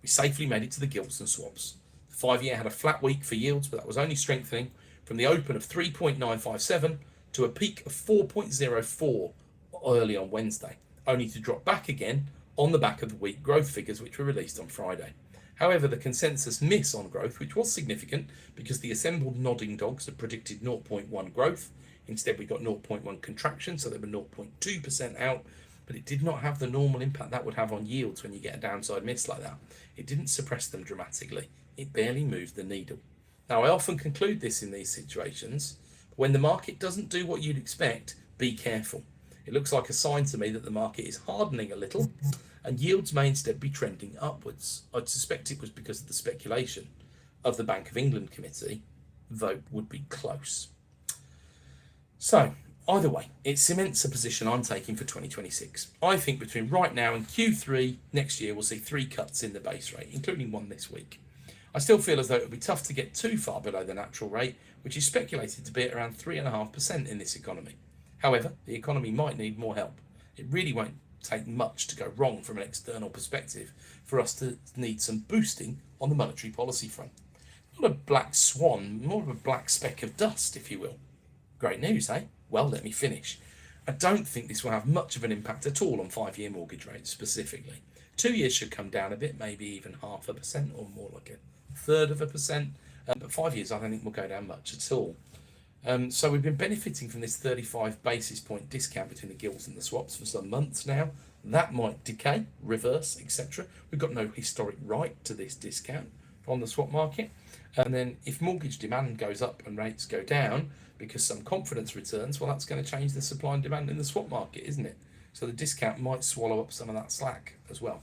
we safely made it to the gilts and swaps. The 5-year had a flat week for yields, but that was only strengthening from the open of 3.957 to a peak of 4.04 early on Wednesday, only to drop back again on the back of the weak growth figures which were released on Friday. However, the consensus miss on growth, which was significant because the assembled nodding dogs had predicted 0.1 growth, instead we got 0.1 contraction, so they were 0.2% out, but it did not have the normal impact that would have on yields when you get a downside miss like that. It didn't suppress them dramatically. It barely moved the needle. Now, I often conclude this in these situations. When the market doesn't do what you'd expect, be careful. It looks like a sign to me that the market is hardening a little and yields may instead be trending upwards. I'd suspect it was because of the speculation of the Bank of England committee vote would be close. So, either way, it cements a position I'm taking for 2026. I think between right now and Q3 next year, we'll see 3 cuts in the base rate, including one this week. I still feel as though it would be tough to get too far below the natural rate, which is speculated to be at around 3.5% in this economy. However, the economy might need more help. It really won't take much to go wrong from an external perspective for us to need some boosting on the monetary policy front. Not a black swan, more of a black speck of dust, if you will. Great news, eh? Well, let me finish. I don't think this will have much of an impact at all on 5-year mortgage rates specifically. 2 years should come down a bit, maybe even 0.5% or more like a 1/3%. But 5 years I don't think will go down much at all. So we've been benefiting from this 35 basis point discount between the gilts and the swaps for some months now. That might decay, reverse, etc. We've got no historic right to this discount on the swap market. And then if mortgage demand goes up and rates go down because some confidence returns, well, that's going to change the supply and demand in the swap market, isn't it? So the discount might swallow up some of that slack as well.